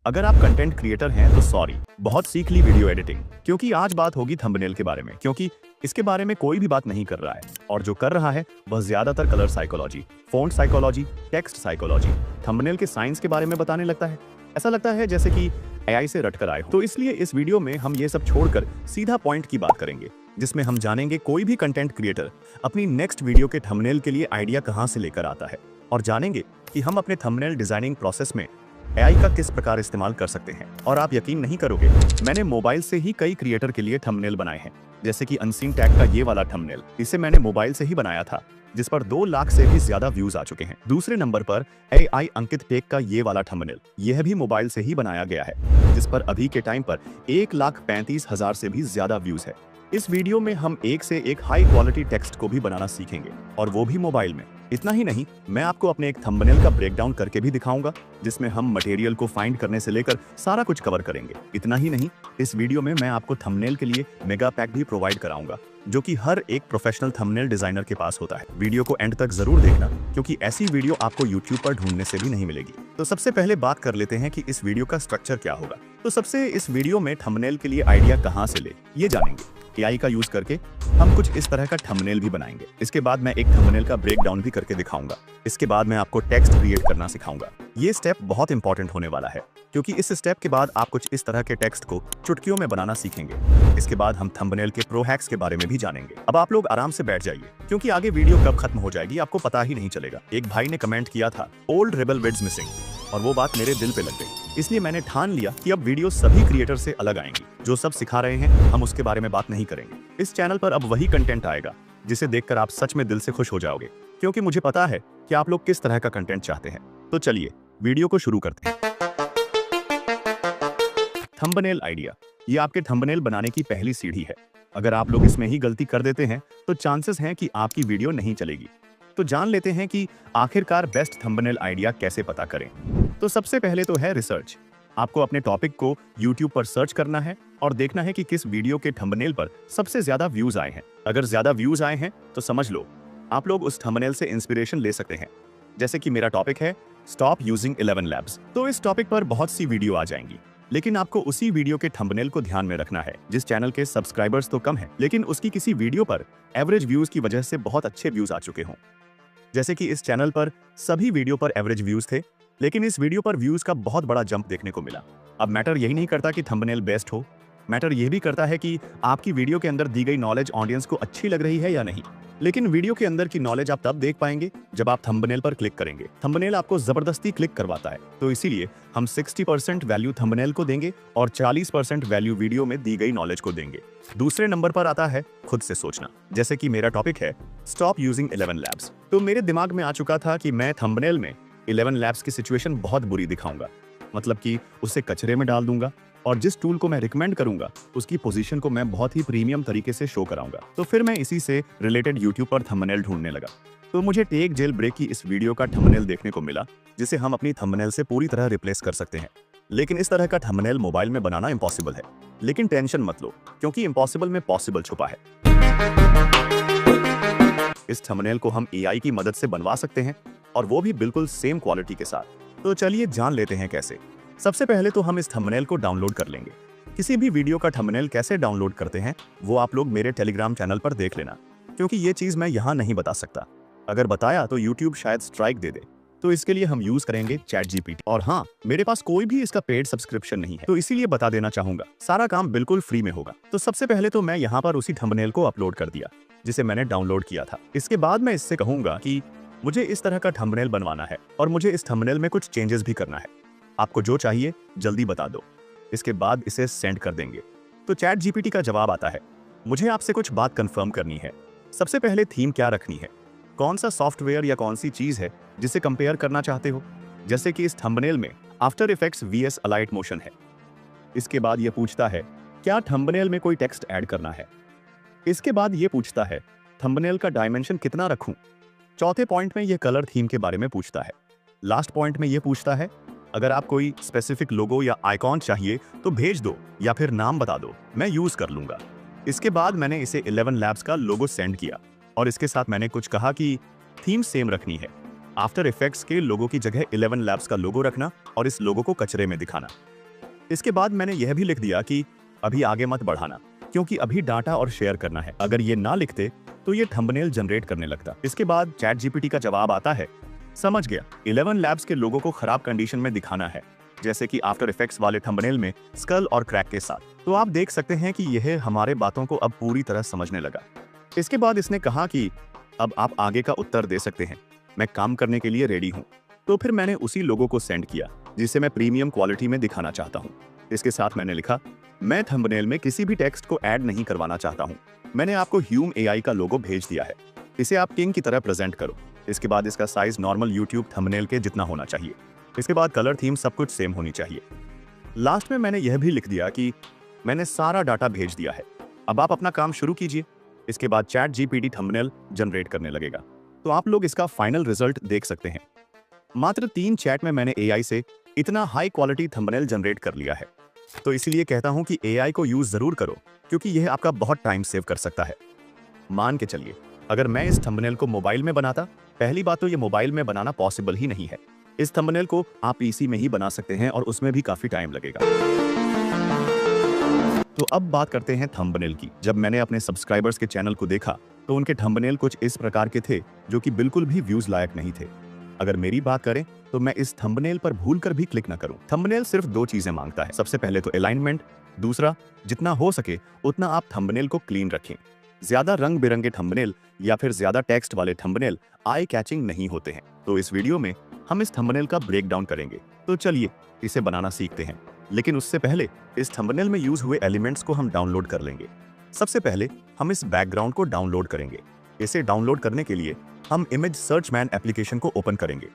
अगर आप content creator हैं तो सॉरी, बहुत सीख ली वीडियो एडिटिंग, क्योंकि आज बात होगी थंबनेल के बारे में, क्योंकि इसके बारे में कोई भी बात नहीं कर रहा है और जो कर रहा है वह ज्यादातर colour psychology, font psychology, text psychology, thumbnail के साइंस के बारे में बताने लगता है। ऐसा लगता है जैसे कि एआई से रटकर आए हो। तो इसलिए इस वीडियो में हम ये सब छोड़कर सीधा पॉइंट की बात करेंगे, जिसमें हम जानेंगे कोई भी कंटेंट क्रिएटर अपनी नेक्स्ट वीडियो के थंबनेल के लिए आइडिया कहां से लेकर आता है, और जानेंगे कि हम अपने थंबनेल डिजाइनिंग प्रोसेस में एआई का किस प्रकार इस्तेमाल कर सकते हैं। और आप यकीन नहीं करोगे, मैंने मोबाइल से ही कई क्रिएटर के लिए थंबनेल बनाए हैं, जैसे कि अनसीन टैग का ये वाला थंबनेल, इसे मैंने मोबाइल से ही बनाया था, जिस पर 2 लाख से भी ज्यादा व्यूज आ चुके हैं। दूसरे नंबर पर एआई अंकित टेक का ये वाला थंबनेल, यह भी मोबाइल से ही बनाया गया है, जिस पर अभी के टाइम पर 1,35,000 से भी ज्यादा व्यूज है। इस वीडियो में हम एक से एक हाई क्वालिटी टेक्स्ट को भी बनाना सीखेंगे, और वो भी मोबाइल में। इतना ही नहीं, मैं आपको अपने एक थंबनेल का ब्रेकडाउन करके भी दिखाऊंगा, जिसमें हम मटेरियल को फाइंड करने से लेकर सारा कुछ कवर करेंगे। इतना ही नहीं, इस वीडियो में मैं आपको थंबनेल के लिए मेगा पैक भी प्रोवाइड कराऊंगा, जो कि हर एक प्रोफेशनल थंबनेल डिजाइनर के पास होता है। वीडियो को एंड तक जरूर देखना, क्योंकि ऐसी वीडियो आपको यूट्यूब पर ढूंढने से भी नहीं मिलेगी। तो सबसे पहले बात कर लेते हैं कि इस वीडियो का स्ट्रक्चर क्या होगा। तो सबसे इस वीडियो में थंबनेल के लिए आइडिया कहाँ से ले, ये जानेंगे। एआई का यूज करके हम कुछ इस तरह का थंबनेल भी बनाएंगे। इसके बाद मैं एक थंबनेल का ब्रेकडाउन भी करके दिखाऊंगा। इसके बाद मैं आपको टेक्स्ट क्रिएट करना सिखाऊंगा। ये स्टेप बहुत इंपॉर्टेंट होने वाला है, क्योंकि इस स्टेप के बाद आप कुछ इस तरह के टेक्स्ट को चुटकियों में बनाना सीखेंगे। इसके बाद हम थंबनेल के प्रो हैक्स के बारे में भी जानेंगे। अब आप लोग आराम से बैठ जाइए, क्योंकि आगे वीडियो कब खत्म हो जाएगी आपको पता ही नहीं चलेगा। एक भाई ने कमेंट किया था ओल्ड रेबल विड्स मिसिंग, और वो बात मेरे दिल पे लग गई। इसलिए मैंने ठान लिया कि अब वीडियो सभी क्रिएटर से अलग आएंगी। जो सब सिखा रहे हैं हम उसके बारे में बात नहीं करेंगे। इस चैनल पर अब वही कंटेंट आएगा जिसे देखकर आप सच में दिल से खुश हो जाओगे, क्योंकि मुझे पता है कि आप लोग किस तरह का कंटेंट चाहते हैं। तो चलिए वीडियो को शुरू करते हैं। थंबनेल आइडिया, ये आपके थंबनेल बनाने की पहली सीढ़ी है। अगर आप लोग इसमें ही गलती कर देते हैं तो चांसेस हैं कि आपकी वीडियो नहीं चलेगी। तो जान लेते हैं कि आखिरकार बेस्ट थंबनेल आइडिया कैसे पता करें। तो सबसे पहले तो है रिसर्च। आपको अपने टॉपिक को YouTube पर सर्च करना है और देखना है कि किस वीडियो के थंबनेल पर सबसे ज्यादा व्यूज आए हैं। अगर ज्यादा व्यूज आए हैं तो समझ लो आप लोग उस थंबनेल से इंस्पिरेशन ले सकते हैं। जैसे कि मेरा टॉपिक है स्टॉप यूजिंग 11 लैब्स, तो इस टॉपिक पर बहुत सी वीडियो आ जाएंगी, लेकिन आपको उसी वीडियो के थंबनेल को ध्यान में रखना है। जिस चैनल के सब्सक्राइबर्स तो कम है, लेकिन उसकी किसी वीडियो पर एवरेज व्यूज की वजह से बहुत अच्छे व्यूज आ चुके हों। जैसे कि इस चैनल पर सभी वीडियो पर एवरेज व्यूज थे, लेकिन इस वीडियो पर व्यूज का बहुत बड़ा जंप देखने को मिला। अब मैटर यही नहीं करता कि थंबनेल बेस्ट हो, मैटर यह भी करता है कि आपकी वीडियो के अंदर दी गई नॉलेज ऑडियंस को अच्छी लग रही है या नहीं। लेकिन वीडियो के अंदर की नॉलेज आप तब देख पाएंगे जब आप थंबनेल पर क्लिक करेंगे। थंबनेल आपको जबरदस्ती क्लिक करवाता है, तो इसीलिए हम 60% वैल्यू थंबनेल को देंगे और 40% वैल्यू वीडियो में दी गई नॉलेज को देंगे। दूसरे नंबर पर आता है खुद से सोचना। जैसे कि मेरा टॉपिक है स्टॉप यूजिंग 11 लैब्स, तो मेरे दिमाग में आ चुका था कि मैं थंबनेल में 11 लैब्स की सिचुएशन बहुत बुरी दिखाऊंगा, मतलब कि उसे कचरे में डाल दूंगा, और जिस टूल को मैं रिकमेंड करूंगा उसकी पोजीशन को मैं बहुत ही प्रीमियम तरीके से शो कराऊंगा। तो फिर मैं इसी से रिलेटेड यूट्यूब पर थंबनेल ढूंढने लगा। तो मुझे टेक जेल ब्रेक की इस वीडियो का थंबनेल देखने को मिला, जिसे हम अपनी थंबनेल से पूरी तरह रिप्लेस कर सकते हैं। लेकिन इस तरह का थंबनेल मोबाइल में बनाना इम्पॉसिबल है, लेकिन टेंशन मत लो, क्योंकि इम्पॉसिबल में पॉसिबल छुपा है। इस थंबनेल को हम एआई की मदद से बनवा सकते हैं, और वो भी बिल्कुल सेम क्वालिटी के साथ। तो चलिए जान लेते हैं कैसे। सबसे पहले तो हम इस थंबनेल को डाउनलोड कर लेंगे। किसी भी वीडियो का थंबनेल कैसे डाउनलोड करते हैं वो आप लोग मेरे टेलीग्राम चैनल पर देख लेना, क्योंकि ये चीज मैं यहाँ नहीं बता सकता। अगर बताया तो यूट्यूब शायद स्ट्राइक दे दे, तो इसके लिए हम यूज करेंगे ChatGPT। और हाँ, मेरे पास कोई भी इसका पेड सब्सक्रिप्शन नहीं है, तो इसीलिए बता देना चाहूंगा, सारा काम बिल्कुल फ्री में होगा। तो सबसे पहले तो मैं यहाँ पर उसी थंबनेल को अपलोड कर दिया जिसे मैंने डाउनलोड किया था। इसके बाद मैं इससे कहूंगा कि मुझे इस तरह का थंबनेल बनवाना है, और मुझे इस थंबनेल में कुछ चेंजेस भी करना है। आपको जो चाहिए जल्दी बता दो। इसके बाद इसे सेंड कर देंगे। तो ChatGPT का जवाब आता है, मुझे आपसे कुछ बात कंफर्म करनी है। सबसे पहले थीम क्या रखनी है, कौन सा सॉफ्टवेयर या कौन सी चीज है जिसे कंपेयर करना चाहते हो। जैसे कि इस थंबनेल में After Effects VS Alight Motion है। इसके बाद यह पूछता है क्या थंबनेल में कोई टेक्स्ट ऐड करना है। इसके बाद यह पूछता है थंबनेल का डायमेंशन कितना रखूं। चौथे पॉइंट में यह कलर थीम के बारे में पूछता है। लास्ट पॉइंट में यह पूछता है अगर आप कोई स्पेसिफिक लोगो या आइकॉन चाहिए तो भेज दो, या फिर नाम बता दो, मैं यूज कर लूंगा। इसके बाद मैंने इसे 11 लैब्स का लोगो सेंड किया, और इसके साथ मैंने कुछ कहा कि थीम सेम रखनी है। आफ्टर इफेक्ट्स के लोगो की जगह 11 लैब्स का लोगो रखना और इस लोगो को कचरे में दिखाना। इसके बाद मैंने यह भी लिख दिया कि अभी आगे मत बढ़ाना, क्योंकि अभी डाटा और शेयर करना है। अगर ये ना लिखते तो ये थंबनेल जनरेट करने लगता। इसके बाद चैट जीपीटी का जवाब आता है, समझ गया, 11 लैब्स के लोगों को खराब कंडीशन में दिखाना है, जैसे कि आफ्टर इफेक्ट्स वाले थंबनेल में स्कल और क्रैक के साथ। तो आप देख सकते हैं कि यह हमारे बातों को अब पूरी तरह समझने लगा। इसके बाद इसने कहा कि अब आप आगे का उत्तर दे सकते हैं, मैं काम करने के लिए रेडी हूँ। तो फिर मैंने उसी लोगों को सेंड किया जिसे मैं प्रीमियम क्वालिटी में दिखाना चाहता हूँ। इसके साथ मैंने लिखा, मैं थंबनेल में किसी भी टेक्स्ट को ऐड नहीं करवाना चाहता हूँ। मैंने आपको ह्यूम एआई का लोगो भेज दिया है, इसे आप किंग की तरह प्रेजेंट करो। इसके बाद इसका साइज नॉर्मल यूट्यूब थंबनेल के जितना होना चाहिए। इसके बाद कलर थीम सब कुछ सेम होनी चाहिए। लास्ट में मैंने यह भी लिख दिया कि मैंने सारा डाटा भेज दिया है, अब आप अपना काम शुरू कीजिए। इसके बाद चैट जीपीटी थंबनेल जनरेट करने लगेगा। तो आप लोग इसका फाइनल रिजल्ट देख सकते हैं। मात्र 3 चैट में मैंने एआई से इतना हाई क्वालिटी थंबनेल जनरेट कर लिया है। तो इसलिए कहता हूं कि एआई को यूज जरूर करो, क्योंकि यह आपका बहुत टाइम सेव कर सकता है। मान के चलिए, अगर मैं इस थंबनेल को मोबाइल में बनाता, पहली बात तो ये मोबाइल में बनाना पॉसिबल ही नहीं है। इस थंबनेल को आप पीसी में ही बना सकते हैं और उसमें भी काफी टाइम लगेगा। तो अब बात करते हैं थंबनेल की। जब मैंने अपने सब्सक्राइबर्स के चैनल को देखा तो उनके थंबनेल कुछ इस प्रकार के थे जो कि बिल्कुल भी व्यूज लायक नहीं थे। अगर मेरी बात करें तो मैं इस थंबनेल पर भूलकर भी क्लिक ना करूं। थंबनेल सिर्फ 2 चीजें मांगता है, सबसे पहले तो अलाइनमेंट, दूसरा जितना हो सके उतना आप थंबनेल को क्लीन रखें। ज्यादा रंग बिरंगे थंबनेल या फिर ज्यादा टेक्स्ट वाले थंबनेल आई कैचिंग नहीं होते हैं। तो इस वीडियो में हम इस थंबनेल का ब्रेक डाउन करेंगे। तो चलिए इसे बनाना सीखते हैं। लेकिन उससे पहले इस थंबनेल में यूज हुए एलिमेंट्स को हम डाउनलोड कर लेंगे। सबसे पहले हम इस बैकग्राउंड को डाउनलोड करेंगे। इसे डाउनलोड करने के लिए हम इमेज सर्च मैन एप्लीकेशन को ओपन करेंगे।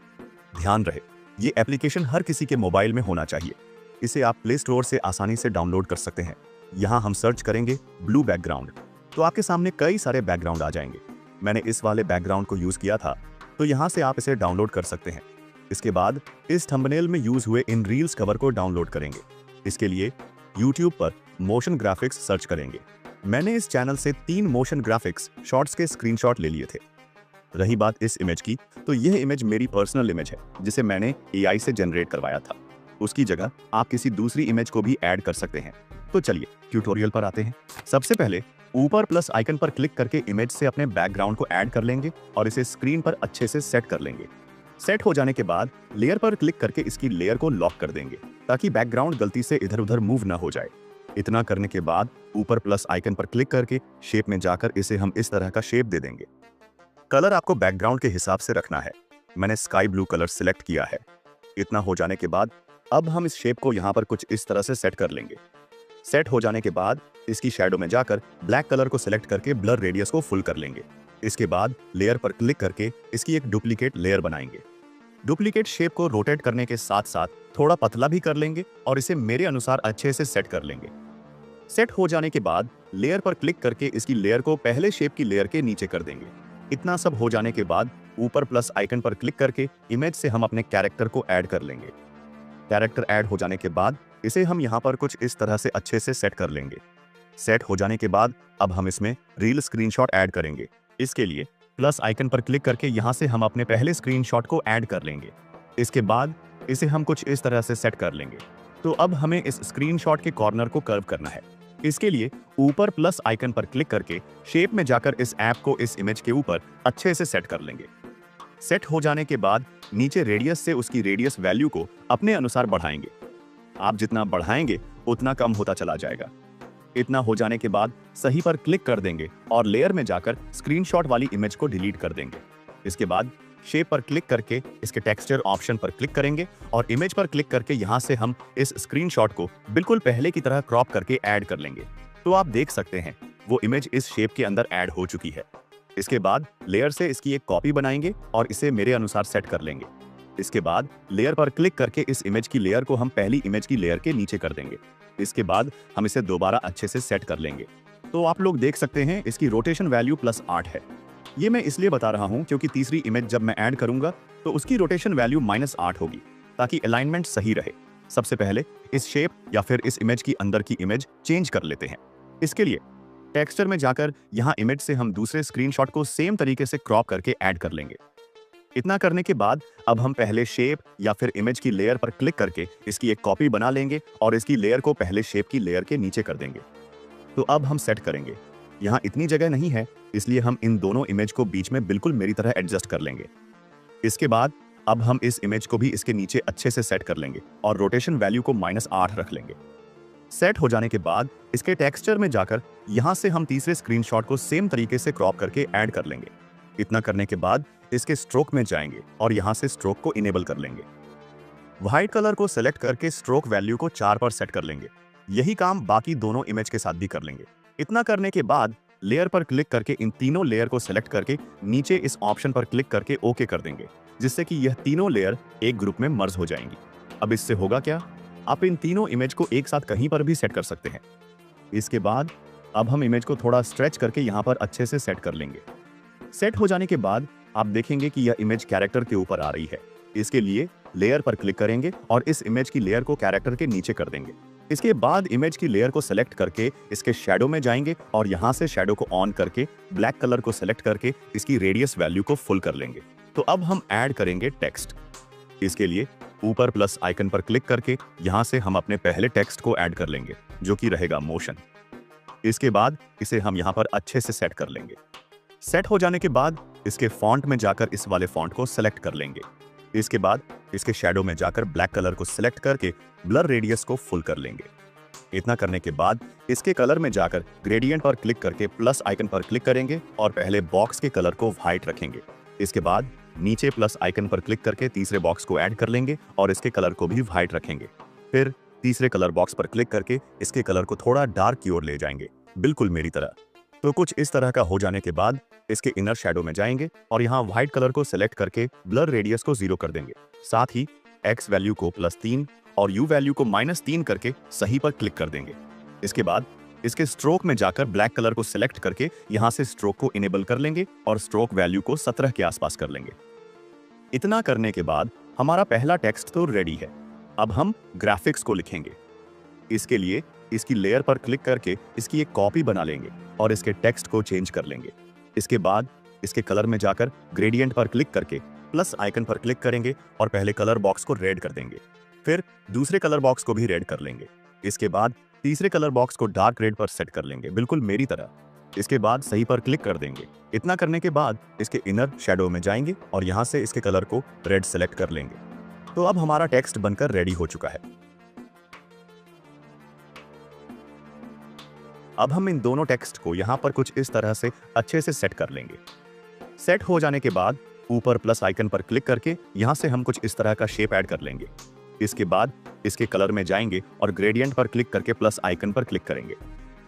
ध्यान रहे, ये एप्लीकेशन हर किसी के मोबाइल में होना चाहिए। इसे आप प्ले स्टोर से आसानी से डाउनलोड कर सकते हैं। यहाँ हम सर्च करेंगे ब्लू बैकग्राउंड, तो आपके सामने कई सारे बैकग्राउंड आ जाएंगे। मैंने इस वाले बैकग्राउंड को यूज किया था, तो यहाँ से आप इसे डाउनलोड कर सकते हैं। इसके बाद इस थंबनेल में यूज हुए इन रील्स कवर को डाउनलोड करेंगे। इसके लिए YouTube पर मोशन ग्राफिक्स सर्च करेंगे। मैंने इस चैनल से 3 मोशन ग्राफिक्स शॉर्ट्स के स्क्रीनशॉट ले लिए थे। रही बात इस इमेज की, तो यह इमेज मेरी पर्सनल इमेज है जिसे मैंने एआई से जनरेट करवाया था। उसकी जगह आप किसी दूसरी इमेज को भी ऐड कर सकते हैं। तो चलिए ट्यूटोरियल पर आते हैं। सबसे पहले ऊपर प्लस आइकन पर क्लिक करके इमेज से अपने बैकग्राउंड को ऐड कर लेंगे और इसे स्क्रीन पर अच्छे से सेट कर लेंगे। सेट हो जाने के बाद लेयर पर क्लिक करके इसकी लेयर को लॉक कर देंगे ताकि बैकग्राउंड गलती से इधर उधर मूव ना हो जाए। इतना करने के बाद ऊपर प्लस आइकन पर क्लिक करके शेप में जाकर इसे हम इस तरह का शेप दे देंगे। कलर आपको बैकग्राउंड के हिसाब से रखना है। मैंने स्काई ब्लू कलर सिलेक्ट किया है। इतना हो जाने के बाद अब हम इस शेप को यहाँ पर कुछ इस तरह से सेट कर लेंगे। सेट हो जाने के बाद इसकी शैडो में जाकर ब्लैक कलर को सिलेक्ट करके ब्लर रेडियस को फुल कर लेंगे। इसके बाद लेयर पर क्लिक करके इसकी एक डुप्लीकेट लेयर बनाएंगे। डुप्लीकेट शेप को रोटेट करने के साथ साथ थोड़ा पतला भी कर लेंगे और इसे मेरे अनुसार अच्छे से सेट कर लेंगे। सेट हो जाने के बाद लेयर पर क्लिक करके इसकी लेयर को पहले शेप की लेयर के नीचे कर देंगे। इतना सब हो जाने के बाद ऊपर प्लस आइकन पर क्लिक करके इमेज से हम अपने कैरेक्टर को ऐड कर लेंगे। कैरेक्टर ऐड हो जाने के बाद इसे हम यहाँ पर कुछ इस तरह से अच्छे से सेट कर लेंगे। सेट हो जाने के बाद अब हम इसमें रील स्क्रीनशॉट ऐड करेंगे। इसके लिए प्लस आइकन पर क्लिक करके यहाँ से हम अपने पहले स्क्रीनशॉट को ऐड कर लेंगे। इसके बाद इसे हम कुछ इस तरह से सेट कर लेंगे। तो अब हमें इस स्क्रीनशॉट के कॉर्नर को कर्व करना है। इसके लिए ऊपर प्लस आइकन पर क्लिक करके शेप में जाकर इस ऐप को इस इमेज के ऊपर अच्छे से सेट कर लेंगे। सेट हो जाने के बाद नीचे रेडियस से उसकी रेडियस वैल्यू को अपने अनुसार बढ़ाएंगे। आप जितना बढ़ाएंगे उतना कम होता चला जाएगा। इतना हो जाने के बाद सही पर क्लिक कर देंगे और लेयर में जाकर स्क्रीनशॉट वाली इमेज को डिलीट कर देंगे। इसके बाद शेप पर क्लिक करके इसके टेक्सचर ऑप्शन पर क्लिक करेंगे और इमेज पर क्लिक करके यहाँ से हम इस स्क्रीनशॉट को बिल्कुल पहले की तरह क्रॉप करके ऐड कर लेंगे। तो आप देख सकते हैं वो इमेज इस शेप के अंदर ऐड हो चुकी है। इसके बाद लेयर से इसकी एक कॉपी बनाएंगे और इसे मेरे अनुसार सेट कर लेंगे। इसके बाद लेयर पर क्लिक करके इस इमेज की लेयर को हम पहली इमेज की लेयर के नीचे कर देंगे। इसके बाद हम इसे दोबारा अच्छे से सेट कर लेंगे। तो आप लोग देख सकते हैं इसकी रोटेशन वैल्यू +8 है। ये मैं इसलिए बता रहा हूं क्योंकि तीसरी इमेज जब मैं ऐड करूंगा तो उसकी रोटेशन वैल्यू -8 होगी ताकि अलाइनमेंट सही रहे। सबसे पहले इस शेप या फिर इस इमेज की अंदर की इमेज चेंज कर लेते हैं। इसके लिए टेक्सचर में जाकर यहाँ इमेज से हम दूसरे स्क्रीनशॉट को सेम तरीके से क्रॉप करके ऐड कर लेंगे। इतना करने के बाद अब हम पहले शेप या फिर इमेज की लेयर पर क्लिक करके इसकी एक कॉपी बना लेंगे और इसकी लेयर को पहले शेप की लेयर के नीचे कर देंगे। तो अब हम सेट करेंगे। यहाँ इतनी जगह नहीं है, इसलिए हम इन दोनों इमेज को बीच में बिल्कुल मेरी तरह एडजस्ट कर लेंगे। इसके बाद अब हम इस इमेज को भी इसके नीचे अच्छे से सेट कर लेंगे और रोटेशन वैल्यू को -8 रख लेंगे। सेट हो जाने के बाद इसके टेक्सचर में जाकर यहाँ से हम तीसरे स्क्रीनशॉट को सेम तरीके से क्रॉप करके ऐड कर लेंगे। इतना करने के बाद इसके स्ट्रोक में जाएंगे और यहाँ से स्ट्रोक को इनेबल कर लेंगे। व्हाइट कलर को सेलेक्ट करके स्ट्रोक वैल्यू को 4 पर सेट कर लेंगे। यही काम बाकी दोनों इमेज के साथ भी कर लेंगे। इतना करने के बाद लेयर पर क्लिक करके इन तीनों लेयर को सेलेक्ट करके नीचे इस ऑप्शन पर क्लिक करके ओके कर देंगे, जिससे कि यह तीनों लेयर एक ग्रुप में मर्ज हो जाएंगी। अब इससे होगा क्या, आप इन तीनों इमेज को एक साथ कहीं पर भी सेट कर सकते हैं। इसके बाद अब हम इमेज को थोड़ा स्ट्रेच करके यहाँ पर अच्छे से सेट कर लेंगे। सेट हो जाने के बाद आप देखेंगे कि यह इमेज कैरेक्टर के ऊपर आ रही है। इसके लिए लेयर पर क्लिक करेंगे और इस इमेज की लेयर को कैरेक्टर के नीचे कर देंगे। इसके बाद इमेज की लेयर को सेलेक्ट करके इसके शैडो में जाएंगे और यहाँ से शैडो को ऑन करके ब्लैक कलर को सेलेक्ट करके इसकी रेडियस वैल्यू को फुल कर लेंगे। तो अब हम ऐड करेंगे टेक्स्ट। इसके लिए ऊपर प्लस आइकन पर क्लिक करके यहाँ से हम अपने पहले टेक्स्ट को ऐड कर लेंगे, जो कि रहेगा मोशन। इसके बाद इसे हम यहाँ पर अच्छे से सेट कर लेंगे। सेट हो जाने के बाद इसके फॉन्ट में जाकर इस वाले फॉन्ट को सेलेक्ट कर लेंगे। इसके बाद इसके शैडो में जाकर ब्लैक कलर को सिलेक्ट करके ब्लर रेडियस को फुल कर लेंगे। इतना करने के बाद इसके कलर में जाकर ग्रेडियंट पर क्लिक करके प्लस आइकन पर क्लिक करेंगे और पहले बॉक्स के कलर को व्हाइट रखेंगे। इसके बाद नीचे प्लस आइकन पर क्लिक करके तीसरे बॉक्स को ऐड कर लेंगे और इसके कलर को भी व्हाइट रखेंगे। फिर तीसरे कलर बॉक्स पर क्लिक करके इसके कलर को थोड़ा डार्क की ओर ले जाएंगे, बिल्कुल मेरी तरह। तो कुछ इस तरह का हो जाने के बाद इसके इनर शैडो में जाएंगे और यहाँ व्हाइट कलर को सिलेक्ट करके ब्लर रेडियस को 0 कर देंगे। साथ ही एक्स वैल्यू को +3 और यू वैल्यू को -3 करके सही पर क्लिक कर देंगे। इसके बाद इसके स्ट्रोक में जाकर ब्लैक कलर को सिलेक्ट करके यहाँ से स्ट्रोक को इनेबल कर लेंगे और स्ट्रोक वैल्यू को 17 के आसपास कर लेंगे। इतना करने के बाद हमारा पहला टेक्स्ट तो रेडी है। अब हम ग्राफिक्स को लिखेंगे। इसके लिए इसकी लेयर पर क्लिक करके इसकी एक कॉपी बना लेंगे और इसके टेक्स्ट को चेंज कर लेंगे। इसके बाद इसके कलर में जाकर ग्रेडियंट पर क्लिक करके प्लस आइकन पर क्लिक करेंगे और पहले कलर बॉक्स को रेड कर देंगे। फिर दूसरे कलर बॉक्स को भी रेड कर लेंगे। इसके बाद तीसरे कलर बॉक्स को डार्क रेड पर सेट कर लेंगे, बिल्कुल मेरी तरह। इसके बाद सही पर क्लिक कर देंगे। इतना करने के बाद इसके इनर शैडो में जाएंगे और यहाँ से इसके कलर को रेड सेलेक्ट कर लेंगे। तो अब हमारा टेक्स्ट बनकर रेडी हो चुका है। अब हम इन दोनों टेक्स्ट को यहाँ पर कुछ इस तरह से अच्छे से सेट कर लेंगे। सेट हो जाने के बाद ऊपर प्लस आइकन पर क्लिक करके यहाँ से हम कुछ इस तरह का शेप ऐड कर लेंगे। इसके बाद इसके कलर में जाएंगे और ग्रेडियंट पर क्लिक करके प्लस आइकन पर क्लिक करेंगे।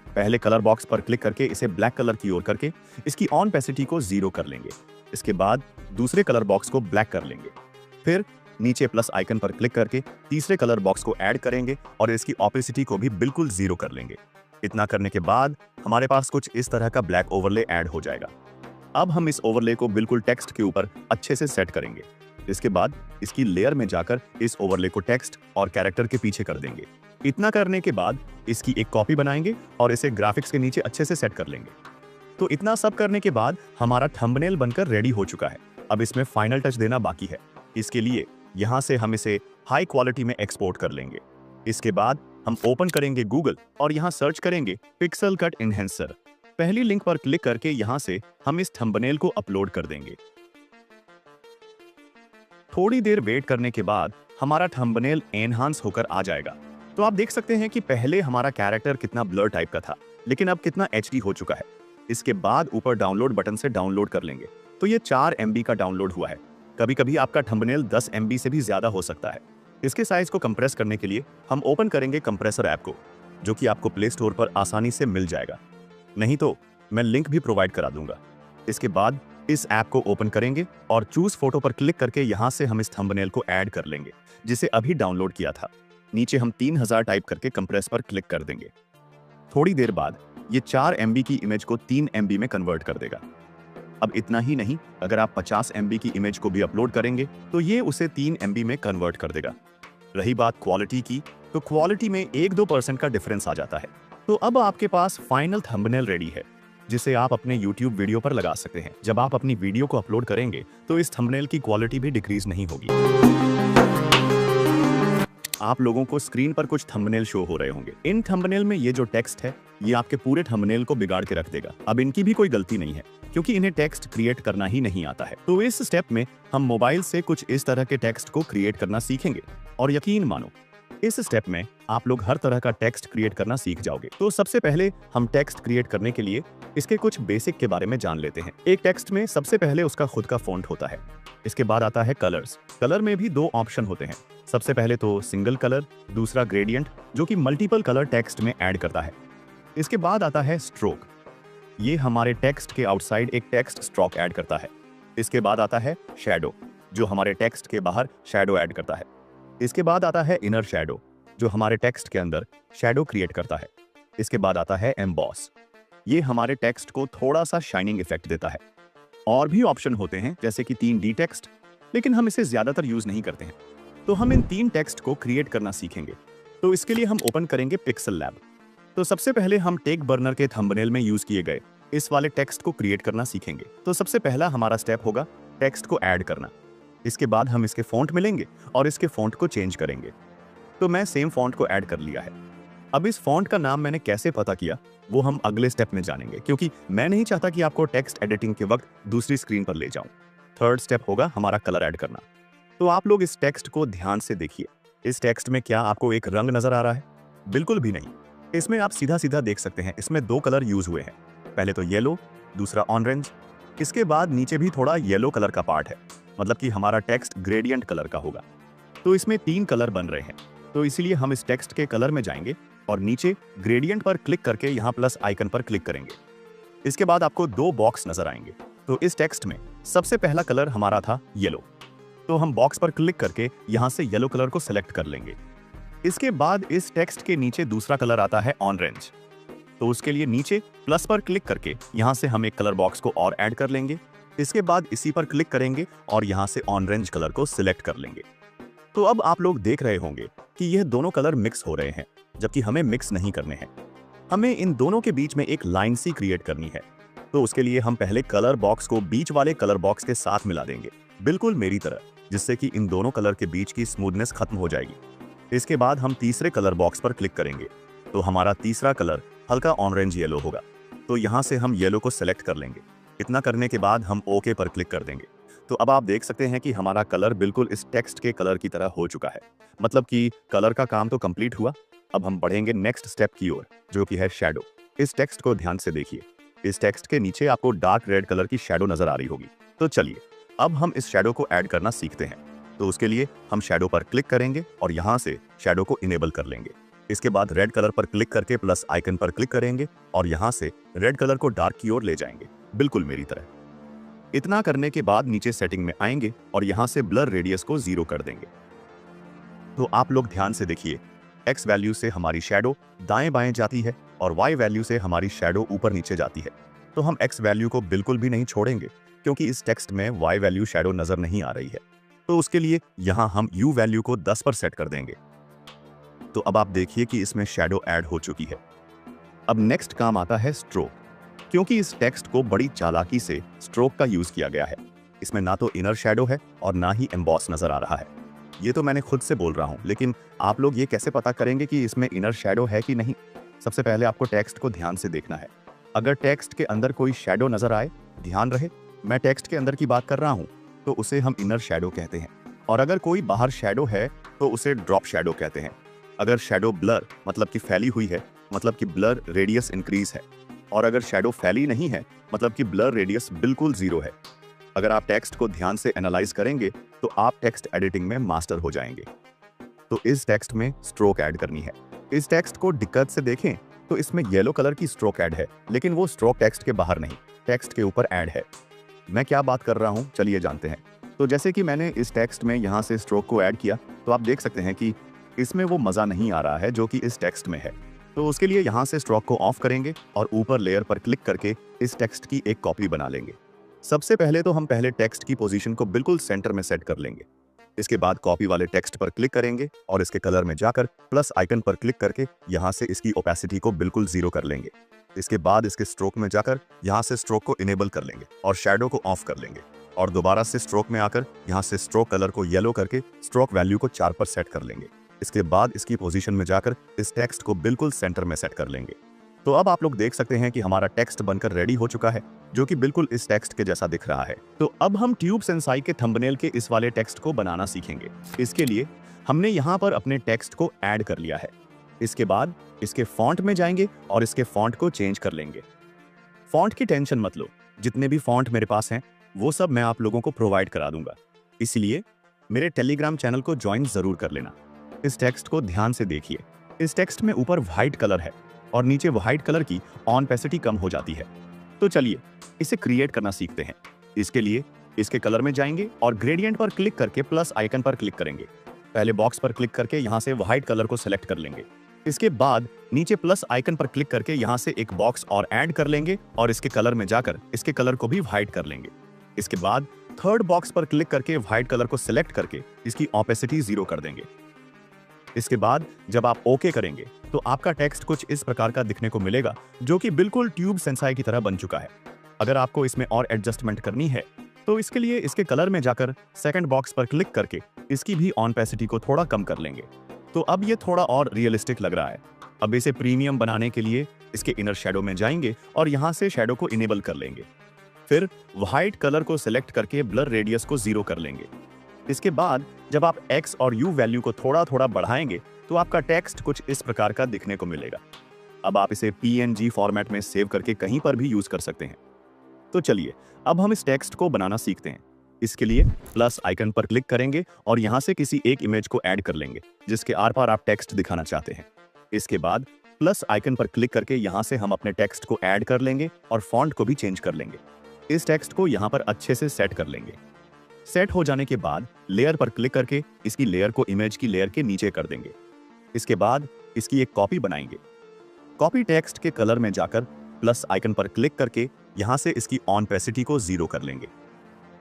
पहले कलर बॉक्स पर क्लिक करके इसे ब्लैक कलर की ओर करके इसकी ऑन ओपेसिटी को 0 कर लेंगे। इसके बाद दूसरे कलर बॉक्स को ब्लैक कर लेंगे। फिर नीचे प्लस आइकन पर क्लिक करके तीसरे कलर बॉक्स को ऐड करेंगे और इसकी ओपेसिटी को भी बिल्कुल 0 कर लेंगे। इतना करने के बाद हमारे पास कुछ इस तरह का ब्लैक ओवरले ऐड हो जाएगा। अब हम इस ओवरले को बिल्कुल टेक्स्ट के ऊपर अच्छे से सेट करेंगे। इसके बाद इसकी लेयर में जाकर इस ओवरले को टेक्स्ट और कैरेक्टर के पीछे कर देंगे। इतना करने के बाद इसकी एक कॉपी बनाएंगे और इसे ग्राफिक्स के नीचे अच्छे से सेट कर लेंगे। तो इतना सब करने के बाद हमारा थंबनेल बनकर रेडी हो चुका है। अब इसमें फाइनल टच देना बाकी है। इसके लिए यहाँ से हम इसे हाई क्वालिटी में एक्सपोर्ट कर लेंगे। इसके बाद हम ओपन करेंगे गूगल और यहाँ सर्च करेंगे पिक्सल कट एनहेंसर। पहली लिंक पर क्लिक करके यहाँ से हम इस थंबनेल को अपलोड कर देंगे। थोड़ी देर वेट करने के बाद हमारा थंबनेल एनहांस होकर आ जाएगा। तो आप देख सकते हैं कि पहले हमारा कैरेक्टर कितना ब्लर टाइप का था, लेकिन अब कितना HD हो चुका है। इसके बाद ऊपर डाउनलोड बटन से डाउनलोड कर लेंगे। तो ये 4 MB का डाउनलोड हुआ है। कभी कभी आपका थंबनेल 10 MB से भी ज्यादा हो सकता है। इसके साइज को कंप्रेस करने के लिए हम ओपन करेंगे कंप्रेसर ऐप को, जो कि आपको प्ले स्टोर पर आसानी से मिल जाएगा। नहीं तो मैं लिंक भी प्रोवाइड करा दूंगा। इसके बाद इस ऐप को ओपन करेंगे और चूज फोटो पर क्लिक करके यहाँ से हम इस थंबनेल को ऐड कर लेंगे, जिसे अभी डाउनलोड किया था। नीचे हम 3000 टाइप करके कंप्रेस पर क्लिक कर देंगे। थोड़ी देर बाद ये 4 MB की इमेज को 3 MB में कन्वर्ट कर देगा। अब इतना ही नहीं, अगर आप 50 MB की इमेज को भी अपलोड करेंगे तो ये उसे 3 MB में कन्वर्ट कर देगा। रही बात क्वालिटी की, तो क्वालिटी में 1-2% का डिफरेंस आ जाता है। तो अब आपके पास फाइनल थंबनेल रेडी है। जिसे आप अपने YouTube वीडियो पर लगा सकते हैं। जब आप अपनी वीडियो को अपलोड करेंगे तो इस थंबनेल की क्वालिटी भी डिक्रीज नहीं होगी। आप लोगों को स्क्रीन पर कुछ थंबनेल शो हो रहे होंगे। इन थंबनेल में ये जो टेक्स्ट है ये आपके पूरे थंबनेल को बिगाड़ के रख देगा। अब इनकी भी कोई गलती नहीं है क्योंकि इन्हें टेक्स्ट क्रिएट करना ही नहीं आता है। तो इस स्टेप में हम मोबाइल से कुछ इस तरह के टेक्स्ट को क्रिएट करना सीखेंगे और यकीन मानो इस स्टेप में आप लोग हर तरह का टेक्स्ट क्रिएट करना सीख जाओगे। तो सबसे पहले हम टेक्स्ट क्रिएट करने के लिए इसके कुछ बेसिक के बारे में जान लेते हैं। एक टेक्स्ट में सबसे पहले उसका खुद का फॉन्ट होता है। इसके बाद आता है कलर्स। कलर में भी दो ऑप्शन होते हैं। सबसे पहले तो सिंगल कलर, दूसरा ग्रेडियंट जो कि मल्टीपल कलर टेक्स्ट में ऐड करता है। इसके बाद आता है स्ट्रोक। ये हमारे टेक्स्ट के आउटसाइड एक टेक्स्ट स्ट्रोक ऐड करता है। इसके बाद आता है शैडो जो हमारे टेक्स्ट के बाहर शैडो ऐड करता है। इसके बाद आता है इनर शैडो जो हमारे टेक्स्ट के अंदर शैडो क्रिएट करता है। इसके बाद आता है एम्बॉस। ये हमारे टेक्स्ट को थोड़ा सा शाइनिंग इफेक्ट देता है। और भी ऑप्शन होते हैं जैसे कि 3D टेक्स्ट, लेकिन हम इसे ज्यादातर यूज नहीं करते हैं। तो हम इन 3 टेक्स्ट को क्रिएट करना सीखेंगे। तो इसके लिए हम ओपन करेंगे पिक्सल लैब। तो सबसे पहले हम टेक बर्नर के थंबनेल में यूज किए गए इस वाले टेक्स्ट को क्रिएट करना सीखेंगे। तो सबसे पहला हमारा स्टेप होगा टेक्स्ट को ऐड करना। इसके बाद हम इसके फॉन्ट मिलेंगे और इसके फॉन्ट को चेंज करेंगे। तो मैं सेम फॉन्ट को ऐड कर लिया है। अब इस फॉन्ट का नाम मैंने कैसे पता किया वो हम अगले स्टेप में जानेंगे, क्योंकि मैं नहीं चाहता कि आपको टेक्स्ट एडिटिंग के वक्त दूसरी स्क्रीन पर ले जाऊं। थर्ड स्टेप होगा हमारा कलर ऐड करना। तो आप लोग इस टेक्स्ट को ध्यान से देखिए। इस टेक्स्ट में क्या आपको एक रंग नजर आ रहा है? बिल्कुल भी नहीं। इसमें आप सीधा सीधा देख सकते हैं इसमें 2 कलर यूज हुए हैं। पहले तो येलो, दूसरा ऑरेंज। इसके बाद नीचे भी थोड़ा येलो कलर का पार्ट है, मतलब कि हमारा टेक्स्ट ग्रेडियंट कलर का होगा। तो इसमें 3 कलर बन रहे हैं। तो इसीलिए हम इस टेक्स्ट के कलर में जाएंगे और नीचे ग्रेडियंट पर क्लिक करके यहाँ प्लस आइकन पर क्लिक करेंगे। इसके बाद आपको 2 बॉक्स नजर आएंगे। तो इस टेक्स्ट में सबसे पहला कलर हमारा था येलो। तो हम बॉक्स पर क्लिक करके यहाँ से येलो कलर को सिलेक्ट कर लेंगे। इसके बाद इस टेक्स्ट के नीचे दूसरा कलर आता है ऑरेंज। तो उसके लिए नीचे प्लस पर क्लिक करके यहाँ से हम एक कलर बॉक्स को और ऐड कर लेंगे। इसके बाद इसी पर क्लिक करेंगे और यहाँ से ऑरेंज कलर को सिलेक्ट कर लेंगे। तो अब आप लोग देख रहे होंगे कि यह दोनों कलर मिक्स हो रहे हैं, जबकि हमें मिक्स नहीं करने हैं। हमें इन दोनों के बीच में एक लाइन सी क्रिएट करनी है। तो उसके लिए हम पहले कलर बॉक्स को बीच वाले कलर बॉक्स के साथ मिला देंगे, बिल्कुल मेरी तरह, जिससे कि इन दोनों कलर के बीच की स्मूथनेस खत्म हो जाएगी। इसके बाद हम तीसरे कलर बॉक्स पर क्लिक करेंगे। तो हमारा तीसरा कलर हल्का ऑरेंज येलो होगा। तो यहाँ से हम येलो को सिलेक्ट कर लेंगे। इतना करने के बाद हम ओके पर क्लिक कर देंगे। तो अब आप देख सकते हैं कि हमारा कलर बिल्कुल इस टेक्स्ट के कलर की तरह हो चुका है, मतलब कि कलर का काम तो कंप्लीट हुआ। अब हम बढ़ेंगे नेक्स्ट स्टेप की ओर, जो कि है शैडो। इस टेक्स्ट को ध्यान से देखिए। इस टेक्स्ट के नीचे आपको डार्क रेड कलर की शैडो नजर आ रही होगी। तो चलिए अब हम इस शैडो को ऐड करना सीखते हैं। तो उसके लिए हम शैडो पर क्लिक करेंगे और यहाँ से शैडो को इनेबल कर लेंगे। इसके बाद रेड कलर पर क्लिक करके प्लस आइकन पर क्लिक करेंगे और यहाँ से रेड कलर को डार्क की ओर ले जाएंगे, बिल्कुल मेरी तरह। इतना करने के बाद नीचे सेटिंग में आएंगे और यहाँ से ब्लर रेडियस को 0 कर देंगे। तो आप लोग ध्यान से देखिए, X वैल्यू से हमारी शैडो दाएं बाएं जाती है और Y वैल्यू से हमारी शैडो ऊपर नीचे जाती है। तो हम X वैल्यू को बिल्कुल भी नहीं छोड़ेंगे, क्योंकि इस टेक्स्ट में Y वैल्यू शैडो नजर नहीं आ रही है। तो उसके लिए यहाँ हम U वैल्यू को 10 पर सेट कर देंगे। तो अब आप देखिए कि इसमें शैडो ऐड हो चुकी है। अब नेक्स्ट काम आता है स्ट्रोक, क्योंकि इस टेक्स्ट को बड़ी चालाकी से स्ट्रोक का यूज किया गया है। इसमें ना तो इनर शैडो है और ना ही एम्बॉस नजर आ रहा है। ये तो मैंने खुद से बोल रहा हूँ, लेकिन आप लोग ये कैसे पता करेंगे कि इसमें इनर शैडो है कि नहीं? सबसे पहले आपको टेक्स्ट को ध्यान से देखना है। अगर टेक्स्ट के अंदर कोई शैडो नजर आए, ध्यान रहे मैं टेक्स्ट के अंदर की बात कर रहा हूँ, तो उसे हम इनर शैडो कहते हैं। और अगर कोई बाहर शैडो है तो उसे ड्रॉप शैडो कहते हैं। अगर शैडो ब्लर मतलब कि फैली हुई है, मतलब कि ब्लर रेडियस इंक्रीज है। और अगर शैडो फैली नहीं है, मतलब कि ब्लर रेडियस बिल्कुल 0 है। अगर आप टेक्स्ट को ध्यान से एनालाइज करेंगे तो आप टेक्स्ट एडिटिंग में मास्टर हो जाएंगे। तो इस टेक्स्ट में स्ट्रोक ऐड करनी है। इस टेक्स्ट को दिक्कत से देखें तो इसमें येलो कलर की स्ट्रोक ऐड है, लेकिन वो स्ट्रोक टेक्स्ट के बाहर नहीं, टेक्स्ट के ऊपर ऐड है। मैं क्या बात कर रहा हूँ, चलिए जानते हैं। तो जैसे कि मैंने इस टेक्स्ट में यहाँ से स्ट्रोक को ऐड किया, तो आप देख सकते हैं कि इसमें वो मज़ा नहीं आ रहा है जो कि इस टेक्स्ट में है। तो उसके लिए यहाँ से स्ट्रोक को ऑफ करेंगे और ऊपर लेयर पर क्लिक करके इस टेक्स्ट की एक कॉपी बना लेंगे। सबसे पहले तो हम पहले टेक्स्ट की पोजीशन को बिल्कुल सेंटर में सेट कर लेंगे। इसके बाद कॉपी वाले टेक्स्ट पर क्लिक करेंगे और इसके कलर में जाकर प्लस आइकन पर क्लिक करके यहाँ से इसकी ओपेसिटी को बिल्कुल 0 कर लेंगे। इसके बाद इसके स्ट्रोक में जाकर यहाँ से स्ट्रोक को इनेबल कर लेंगे और शैडो को ऑफ कर लेंगे और दोबारा से स्ट्रोक में आकर यहाँ से स्ट्रोक कलर को येलो करके स्ट्रोक वैल्यू को 4 पर सेट कर लेंगे। इसके बाद इसकी पोजीशन में जाकर इस टेक्स्ट को बिल्कुल सेंटर में सेट कर लेंगे। तो अब आप लोग देख सकते हैं कि हमारा टेक्स्ट बनकर रेडी हो चुका है, जो कि बिल्कुल इस टेक्स्ट के जैसा दिख रहा है। तो अब हम ट्यूब सेंसाई के थंबनेल के इस वाले टेक्स्ट को बनाना सीखेंगे। इसके लिए हमने यहाँ पर अपने टेक्स्ट को ऐड कर लिया है। इसके बाद इसके फॉन्ट में जाएंगे और इसके फॉन्ट को चेंज कर लेंगे। फॉन्ट की टेंशन मत लो, जितने भी फॉन्ट मेरे पास हैं वो सब मैं आप लोगों को प्रोवाइड करा दूंगा, इसलिए मेरे टेलीग्राम चैनल को ज्वाइन जरूर कर लेना। इस टेक्स्ट को ध्यान से देखिए। इस टेक्स्ट में ऊपर व्हाइट कलर है और नीचे व्हाइट कलर की ऑनपेसिटी कम हो जाती है। तो चलिए इसे क्रिएट करना सीखते हैं। इसके लिए इसके कलर में जाएंगे और ग्रेडियंट पर क्लिक करके प्लस आइकन पर क्लिक करेंगे। पहले बॉक्स पर क्लिक करके यहाँ से व्हाइट कलर को सिलेक्ट कर लेंगे। इसके बाद नीचे प्लस आइकन पर क्लिक करके यहाँ से एक बॉक्स और ऐड कर लेंगे और इसके कलर में जाकर इसके कलर को भी व्हाइट कर लेंगे। इसके बाद थर्ड बॉक्स पर क्लिक करके व्हाइट कलर को सिलेक्ट करके इसकी ऑपेसिटी 0 कर देंगे। इसके बाद जब आप ओके करेंगे तो आपका टेक्स्ट कुछ इस प्रकार का दिखने को मिलेगा, जो कि बिल्कुल ट्यूब सेंसाई की तरह बन चुका है। अगर आपको इसमें और एडजस्टमेंट करनी है तो इसके लिए इसके कलर में जाकर सेकंड बॉक्स पर क्लिक करके इसकी भी ऑनपेसिटी को थोड़ा कम कर लेंगे। तो अब ये थोड़ा और रियलिस्टिक लग रहा है। अब इसे प्रीमियम बनाने के लिए इसके इनर शैडो में जाएंगे और यहाँ से शैडो को इनेबल कर लेंगे। फिर व्हाइट कलर को सिलेक्ट करके ब्लर रेडियस को 0 कर लेंगे। इसके बाद जब आप X और U वैल्यू को थोड़ा थोड़ा बढ़ाएंगे तो आपका टेक्स्ट कुछ इस प्रकार का दिखने को मिलेगा। अब आप इसे PNG फॉर्मेट में सेव करके कहीं पर भी यूज कर सकते हैं। तो चलिए अब हम इस टेक्स्ट को बनाना सीखते हैं। इसके लिए प्लस आइकन पर क्लिक करेंगे और यहाँ से किसी एक इमेज को ऐड कर लेंगे जिसके आर पार आप टेक्स्ट दिखाना चाहते हैं। इसके बाद प्लस आइकन पर क्लिक करके यहाँ से हम अपने टेक्स्ट को ऐड कर लेंगे और फॉन्ट को भी चेंज कर लेंगे। इस टेक्स्ट को यहाँ पर अच्छे से सेट कर लेंगे। सेट हो जाने के बाद लेयर पर क्लिक करके इसकी लेयर को इमेज की लेयर के नीचे कर देंगे। इसके बाद इसकी एक कॉपी बनाएंगे। कॉपी टेक्स्ट के कलर में जाकर प्लस आइकन पर क्लिक करके यहाँ से इसकी ऑनपेसिटी को 0 कर लेंगे।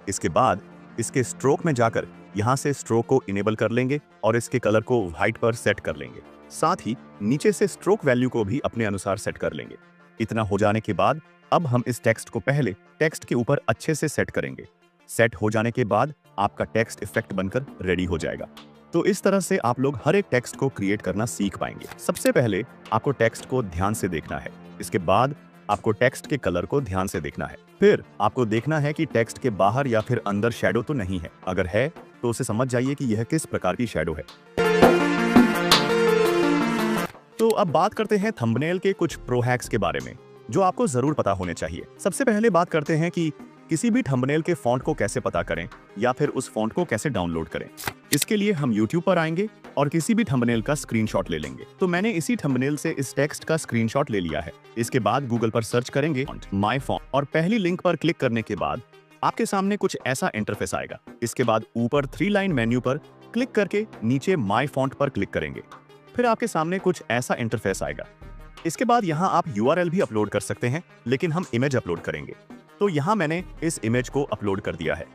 इसके बाद इसके स्ट्रोक में जाकर यहाँ से स्ट्रोक को इनेबल कर लेंगे और इसके कलर को व्हाइट पर सेट कर लेंगे। साथ ही नीचे से स्ट्रोक वैल्यू को भी अपने अनुसार सेट कर लेंगे। इतना हो जाने के बाद अब हम इस टेक्स्ट को पहले टेक्स्ट के ऊपर अच्छे से सेट करेंगे। सेट हो जाने के बाद आपका टेक्स्ट इफेक्ट बनकर रेडी हो जाएगा। तो इस तरह से आप लोग हर एक टेक्स्ट को क्रिएट करना सीख पाएंगे। सबसे पहले आपको टेक्स्ट को ध्यान से देखना है। इसके बाद आपको टेक्स्ट के कलर को ध्यान से देखना है। फिर आपको देखना है कि टेक्स्ट के बाहर या फिर अंदर शैडो तो नहीं है। अगर है तो उसे समझ जाइए कि यह किस प्रकार की शैडो है। तो अब बात करते हैं थंबनेल के कुछ प्रो हैक्स के बारे में जो आपको जरूर पता होने चाहिए। सबसे पहले बात करते हैं कि किसी भी थंबनेल के फॉन्ट को कैसे पता करें या फिर उस फॉन्ट को कैसे डाउनलोड करें। इसके लिए हम YouTube पर आएंगे और किसी भी थंबनेल का स्क्रीनशॉट ले लेंगे। तो मैंने इसी थंबनेल से इस टेक्स्ट का स्क्रीनशॉट ले लिया है। इसके बाद गूगल पर सर्च करेंगे माय फॉन्ट और पहली लिंक पर क्लिक करने के बाद आपके सामने कुछ ऐसा इंटरफेस आएगा। इसके बाद ऊपर 3 लाइन मेन्यू पर क्लिक करके नीचे माय फॉन्ट पर क्लिक करेंगे। फिर आपके सामने कुछ ऐसा इंटरफेस आएगा। इसके बाद यहाँ आप URL भी अपलोड कर सकते हैं, लेकिन हम इमेज अपलोड करेंगे। तो यहाँ मैंने इस इमेज को अपलोड कर दिया है।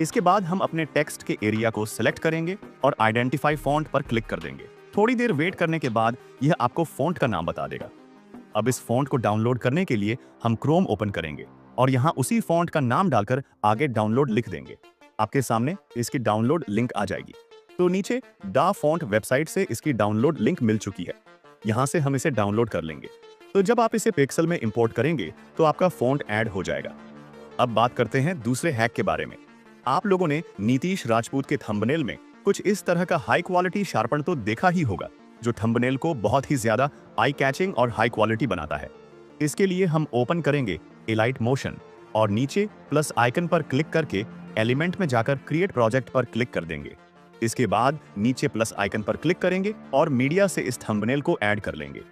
इसके बाद हम अपने टेक्स्ट के एरिया को सिलेक्ट करेंगे और आइडेंटिफाई फॉन्ट पर क्लिक कर देंगे। थोड़ी देर वेट करने के बाद यह आपको फॉन्ट का नाम बता देगा। अब इस फॉन्ट को डाउनलोड करने के लिए हम क्रोम ओपन करेंगे और यहाँ उसी फॉन्ट का नाम डालकर आगे डाउनलोड लिख देंगे। आपके सामने इसकी डाउनलोड लिंक आ जाएगी। तो नीचे दा फॉन्ट वेबसाइट से इसकी डाउनलोड लिंक मिल चुकी है। यहाँ से हम इसे डाउनलोड कर लेंगे। तो जब आप इसे पिक्सल में इंपोर्ट करेंगे तो आपका फॉन्ट ऐड हो जाएगा। अब बात करते हैं दूसरे हैक के बारे में। आप लोगों ने नीतीश राजपूत के थंबनेल में कुछ इस तरह का हाई क्वालिटी शार्पन तो देखा ही होगा, जो थंबनेल को बहुत ही ज्यादा आई कैचिंग और हाई क्वालिटी बनाता है। इसके लिए हम ओपन करेंगे इलाइट मोशन और नीचे प्लस आइकन पर क्लिक करके एलिमेंट में जाकर क्रिएट प्रोजेक्ट पर क्लिक कर देंगे। इसके बाद नीचे प्लस आइकन पर क्लिक करेंगे और मीडिया से इस थंबनेल को ऐड कर लेंगे।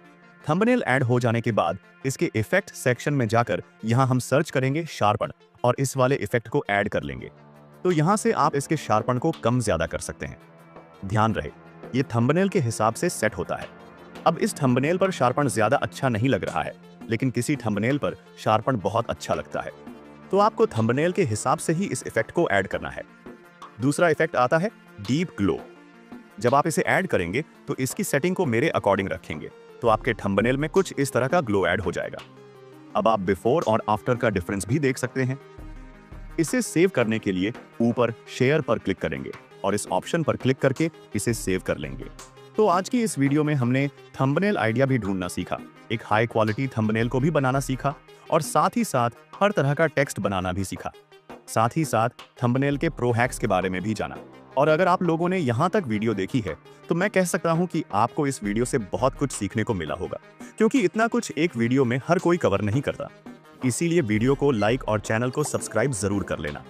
थंबनेल ऐड हो जाने के बाद इसके इफेक्ट सेक्शन में जाकर यहाँ हम सर्च करेंगे शार्पन और इस वाले इफेक्ट को ऐड कर लेंगे। तो यहाँ से आप इसके शार्पन को कम ज्यादा कर सकते हैं। ध्यान रहे ये थंबनेल के हिसाब से सेट होता है। अब इस थंबनेल पर शार्पन ज्यादा अच्छा नहीं लग रहा है, लेकिन किसी थंबनेल पर शार्पन बहुत अच्छा लगता है। तो आपको थंबनेल के हिसाब से ही इस इफेक्ट को ऐड करना है। दूसरा इफेक्ट आता है डीप ग्लो। जब आप इसे ऐड करेंगे तो इसकी सेटिंग को मेरे अकॉर्डिंग रखेंगे तो आपके थंबनेल में कुछ इस तरह का ग्लो ऐड हो जाएगा। अब आप बिफोर और आफ्टर का डिफरेंस भी देख सकते हैं। इसे सेव करने के लिए ऊपर शेयर पर क्लिक करेंगे और इस ऑप्शन पर क्लिक करके इसे सेव कर लेंगे। तो आज की इस वीडियो में हमने थंबनेल आइडिया भी ढूंढना सीखा, एक हाई क्वालिटी थंबनेल को भी बनाना सीखा और साथ ही साथ हर तरह का टेक्स्ट बनाना भी सीखा। साथ ही साथ थंबनेल के प्रो हैक्स के बारे में भी जाना। और अगर आप लोगों ने यहाँ तक वीडियो देखी है तो मैं कह सकता हूँ कि आपको इस वीडियो से बहुत कुछ सीखने को मिला होगा, क्योंकि इतना कुछ एक वीडियो में हर कोई कवर नहीं करता। इसीलिए वीडियो को लाइक और चैनल को सब्सक्राइब जरूर कर लेना।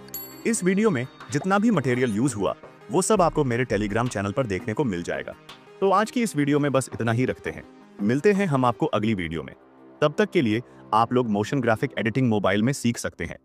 इस वीडियो में जितना भी मटेरियल यूज हुआ वो सब आपको मेरे टेलीग्राम चैनल पर देखने को मिल जाएगा। तो आज की इस वीडियो में बस इतना ही रखते हैं। मिलते हैं हम आपको अगली वीडियो में। तब तक के लिए आप लोग मोशन ग्राफिक एडिटिंग मोबाइल में सीख सकते हैं।